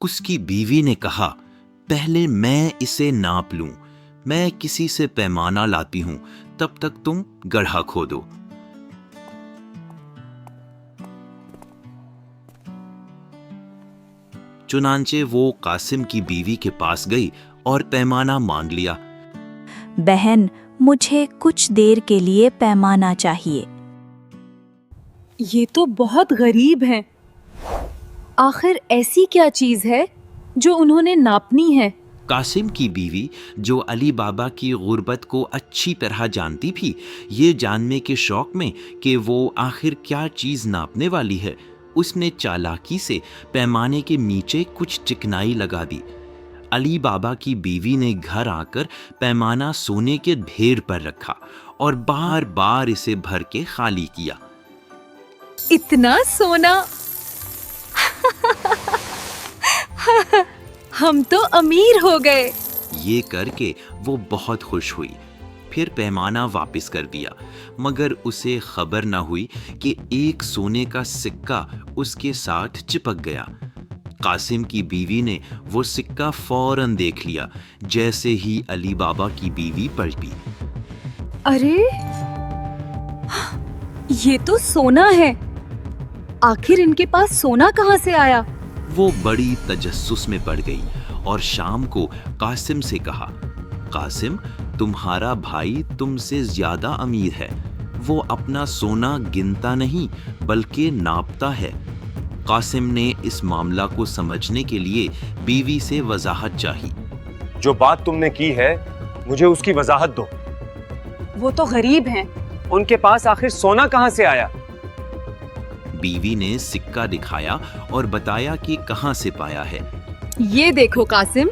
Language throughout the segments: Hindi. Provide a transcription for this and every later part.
उसकी बीवी ने कहा, पहले मैं इसे नाप लूं। मैं किसी से पैमाना लाती हूं, तब तक तुम गड्ढा खोदो। चुनांचे वो कासिम की बीवी के पास गई और पैमाना मांग लिया। बहन, मुझे कुछ देर के लिए पैमाना चाहिए। ये तो बहुत गरीब हैं। आखिर ऐसी क्या चीज है जो उन्होंने नापनी है? कासिम की बीवी, जो अली बाबा की गुर्बत को अच्छी तरह जानती थी, ये जानने के शौक में कि वो आखिर क्या चीज नापने वाली है, उसने चालाकी से पैमाने के नीचे कुछ चिकनाई लगा दी। अली बाबा की बीवी ने घर आकर पैमाना सोने के ढेर पर रखा और बार बार इसे भर के खाली किया। इतना सोना! हम तो अमीर हो गए। ये करके वो बहुत खुश हुई। फिर पैमाना वापस कर दिया, मगर उसे खबर न हुई कि एक सोने का सिक्का उसके साथ चिपक गया। कासिम की बीवी ने वो सिक्का फौरन देख लिया, जैसे ही अली बाबा की बीवी पलटी। अरे, ये तो सोना है। आखिर इनके पास सोना कहाँ से आया? वो बड़ी तजस्सुस में पड़ गई और शाम को कासिम से कहा, कासिम, तुम्हारा भाई तुमसे ज्यादा अमीर है। वो अपना सोना गिनता नहीं बल्कि नापता है। कासिम ने इस मामला को समझने के लिए बीवी से वजाहत चाही। जो बात तुमने की है, मुझे उसकी वजाहत दो। वो तो गरीब हैं। उनके पास आखिर सोना कहाँ से आया? बीवी ने सिक्का दिखाया और बताया कि कहां से पाया है। ये देखो कासिम,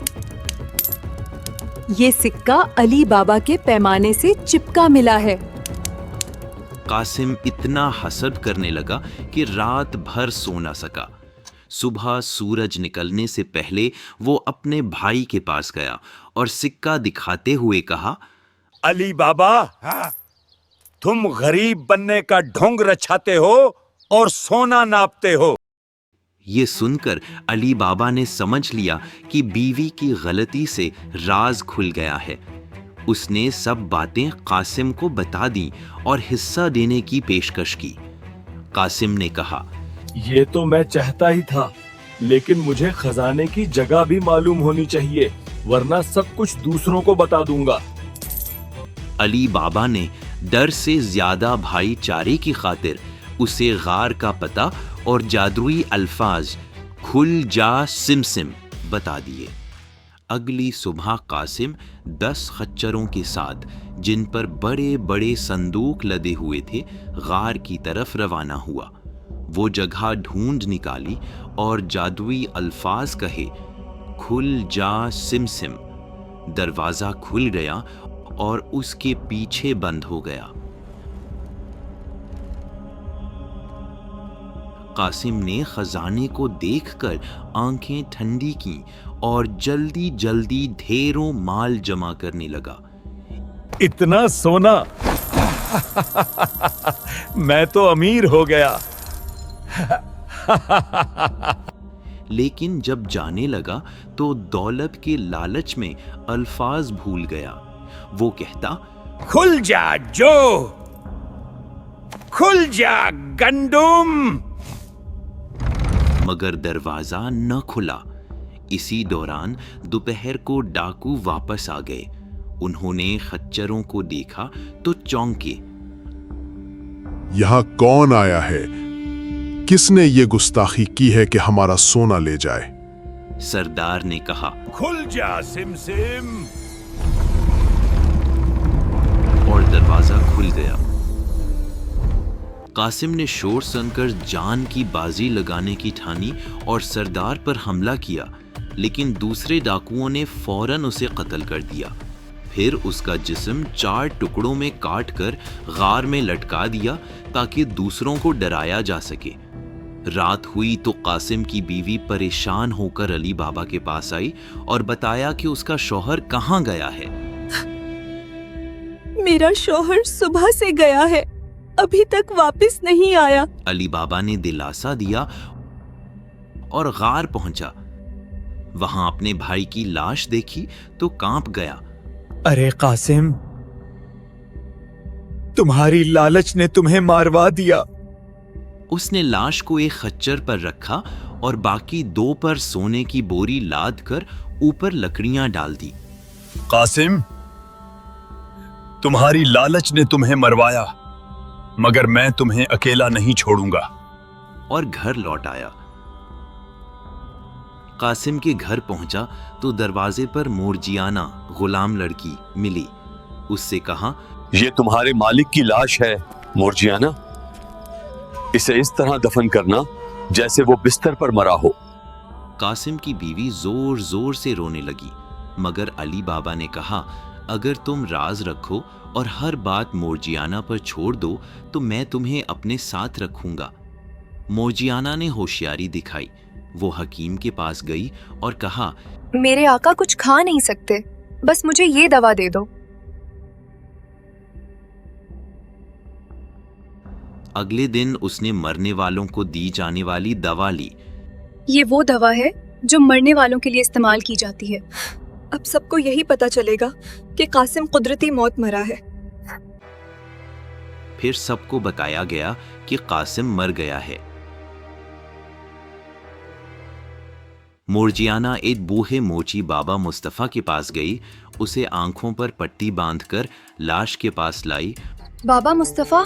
ये सिक्का अली बाबा के पैमाने से चिपका मिला है। कासिम इतना हसद करने लगा कि रात भर सो न सका। सुबह सूरज निकलने से पहले वो अपने भाई के पास गया और सिक्का दिखाते हुए कहा, अली बाबा, तुम गरीब बनने का ढोंग रचाते हो और सोना नापते हो। ये सुनकर अली बाबा ने समझ लिया कि बीवी की गलती से राज खुल गया है। उसने सब बातें कासिम को बता दी और हिस्सा देने की पेशकश की। कासिम ने कहा, ये तो मैं चाहता ही था, लेकिन मुझे खजाने की जगह भी मालूम होनी चाहिए, वरना सब कुछ दूसरों को बता दूंगा। अली बाबा ने डर से ज्यादा भाईचारे की खातिर उसे गार का पता और जादुई अल्फाज खुल जा सिमसिम बता दिए। अगली सुबह कासिम 10 खच्चरों के साथ, जिन पर बड़े बड़े संदूक लदे हुए थे, गार की तरफ रवाना हुआ। वो जगह ढूंढ निकाली और जादुई अल्फाज कहे, खुल जा सिमसिम। दरवाजा खुल गया और उसके पीछे बंद हो गया। कासिम ने खजाने को देखकर आंखें ठंडी की और जल्दी जल्दी ढेरों माल जमा करने लगा। इतना सोना! मैं तो अमीर हो गया। लेकिन जब जाने लगा तो दौलत के लालच में अल्फाज भूल गया। वो कहता, खुल जा जो, खुल जा गंडुम। मगर दरवाजा न खुला। इसी दौरान दोपहर को डाकू वापस आ गए। उन्होंने खच्चरों को देखा तो चौंके। यहाँ कौन आया है? किसने ये गुस्ताखी की है कि हमारा सोना ले जाए? सरदार ने कहा, खुल जा सिमसिम। और दरवाजा खुल गया। कासिम ने शोर सुनकर जान की बाजी लगाने की ठानी और सरदार पर हमला किया, लेकिन दूसरे डाकुओं ने फौरन उसे कत्ल कर दिया। फिर उसका जिस्म 4 टुकड़ों में काट कर गार में लटका दिया ताकि दूसरों को डराया जा सके। रात हुई तो कासिम की बीवी परेशान होकर अली बाबा के पास आई और बताया कि उसका शौहर कहाँ गया है। मेरा शौहर सुबह से गया है, अभी तक वापस नहीं आया। अली बाबा ने दिलासा दिया और गार पहुंचा। वहां अपने भाई की लाश देखी तो कांप गया। अरे कासिम, तुम्हारी लालच ने तुम्हें मारवा दिया। उसने लाश को एक खच्चर पर रखा और बाकी 2 पर सोने की बोरी लाद कर ऊपर लकड़ियां डाल दी। कासिम, तुम्हारी लालच ने तुम्हें मरवाया, मगर मैं तुम्हें अकेला नहीं छोड़ूंगा। और घर लौट आया। कासिम के घर पहुंचा तो दरवाजे पर मोर्जियाना गुलाम लड़की मिली। उससे कहा, ये तुम्हारे मालिक की लाश है मोर्जियाना, इसे इस तरह दफन करना जैसे वो बिस्तर पर मरा हो। कासिम की बीवी जोर जोर से रोने लगी, मगर अली बाबा ने कहा, अगर तुम राज रखो और हर बात मोर्जियाना पर छोड़ दो तो मैं तुम्हें अपने साथ रखूंगा। मोर्जियाना ने होशियारी दिखाई। वो हकीम के पास गई और कहा, मेरे आका कुछ खा नहीं सकते, बस मुझे ये दवा दे दो। अगले दिन उसने मरने वालों को दी जाने वाली दवा ली। ये वो दवा है जो मरने वालों के लिए इस्तेमाल की जाती है। अब सबको यही पता चलेगा कि कासिम कुदरती मौत मरा है। फिर सबको बताया गया कि कासिम मर गया है। मोर्जियाना एक बूढ़े मोची बाबा मुस्तफा के पास गई। उसे आंखों पर पट्टी बांधकर लाश के पास लाई। बाबा मुस्तफा,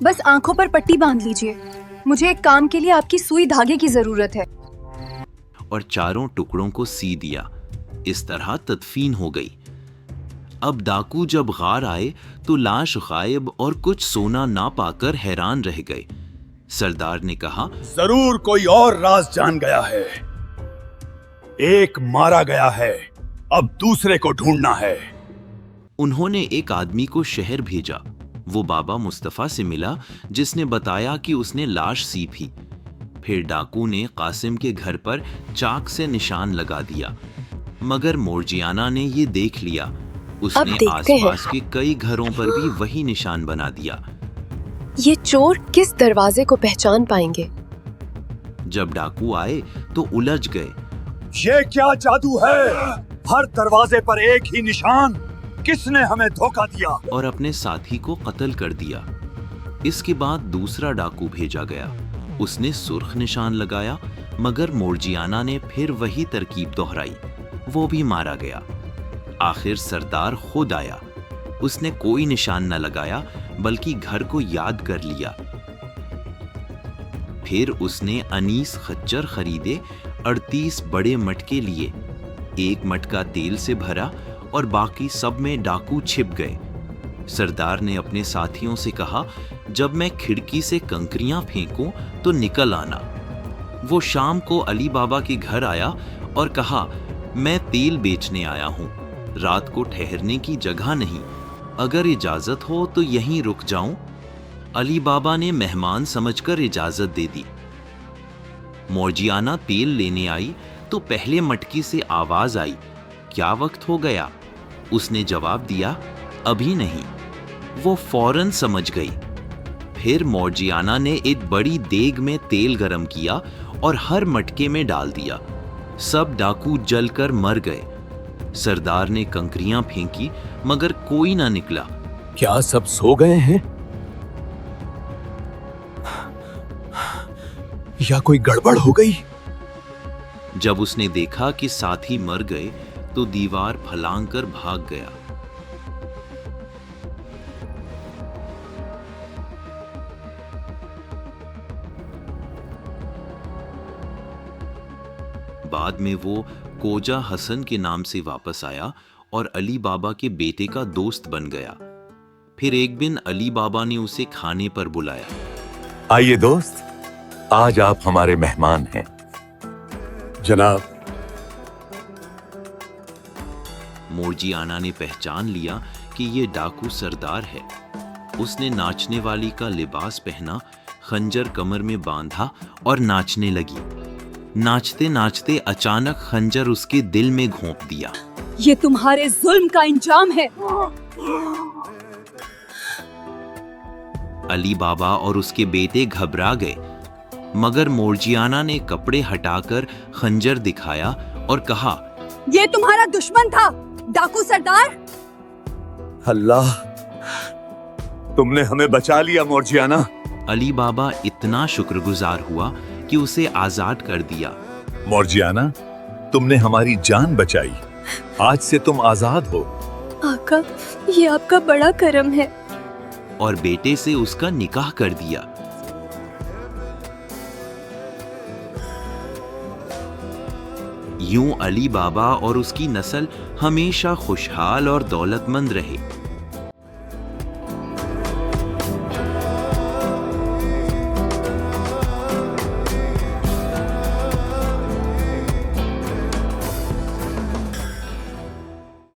बस आंखों पर पट्टी बांध लीजिए, मुझे एक काम के लिए आपकी सुई धागे की जरूरत है। और चारों टुकड़ों को सी दिया। इस तरह तदफीन हो गई। अब डाकू जब गार आए तो लाश गायब और कुछ सोना ना पाकर हैरान रह गए। सरदार ने कहा, जरूर कोई और राज जान गया है। एक मारा गया है, अब दूसरे को ढूंढना है। उन्होंने एक आदमी को शहर भेजा। वो बाबा मुस्तफा से मिला, जिसने बताया कि उसने लाश सी थी। फिर डाकू ने कासिम के घर पर चाक से निशान लगा दिया, मगर मोर्जियाना ने ये देख लिया। उसने आसपास के कई घरों पर भी वही निशान बना दिया। ये चोर किस दरवाजे को पहचान पाएंगे? जब डाकू आए तो उलझ गए। ये क्या जादू है? हर दरवाजे पर एक ही निशान। किसने हमें धोखा दिया? और अपने साथी को कत्ल कर दिया। इसके बाद दूसरा डाकू भेजा गया। उसने सुर्ख निशान लगाया, मगर मोर्जियाना ने फिर वही तरकीब दोहराई। वो भी मारा गया। आखिर सरदार खुद आया। उसने कोई निशान न लगाया, बल्कि घर को याद कर लिया। फिर उसने अनीस खच्चर खरीदे, 38 बड़े मटके लिए। एक मटका तेल से भरा और बाकी सब में डाकू छिप गए। सरदार ने अपने साथियों से कहा, जब मैं खिड़की से कंकरियां फेंकूं तो निकल आना। वो शाम को अली बाबा के घर आया और कहा, मैं तेल बेचने आया हूं, रात को ठहरने की जगह नहीं, अगर इजाजत हो तो यहीं रुक जाऊं। अली बाबा ने मेहमान समझकर इजाजत दे दी। मोर्जियाना तेल लेने आई तो पहले मटकी से आवाज आई, क्या वक्त हो गया? उसने जवाब दिया, अभी नहीं। वो फौरन समझ गई। फिर मोर्जियाना ने एक बड़ी देग में तेल गरम किया और हर मटके में डाल दिया। सब डाकू जलकर मर गए। सरदार ने कंकरियां फेंकी, मगर कोई ना निकला। क्या सब सो गए हैं या कोई गड़बड़ हो गई? जब उसने देखा कि साथी मर गए तो दीवार फलांग कर भाग गया। बाद में वो कोजा हसन के नाम से वापस आया और अली बाबा के बेटे का दोस्त बन गया। फिर एक दिन अली बाबा ने उसे खाने पर बुलाया। आइए दोस्त, आज आप हमारे मेहमान हैं। जनाब, मोर्जियाना ने पहचान लिया कि ये डाकू सरदार है। उसने नाचने वाली का लिबास पहना, खंजर कमर में बांधा और नाचने लगी। नाचते नाचते अचानक खंजर उसके दिल में घोंप दिया। ये तुम्हारे जुल्म का इंजाम है। अली बाबा और उसके बेटे घबरा गए। मगर मोर्जियाना ने कपड़े हटाकर खंजर दिखाया और कहा, ये तुम्हारा दुश्मन था, डाकू सरदार। अल्लाह, तुमने हमें बचा लिया मोर्जियाना। अली बाबा इतना शुक्रगुजार हुआ कि उसे आजाद कर दिया। मोर्जियाना, तुमने हमारी जान बचाई। आज से तुम आजाद हो। आका, ये आपका बड़ा करम है। और बेटे से उसका निकाह कर दिया। यूं अली बाबा और उसकी नस्ल हमेशा खुशहाल और दौलतमंद रहे।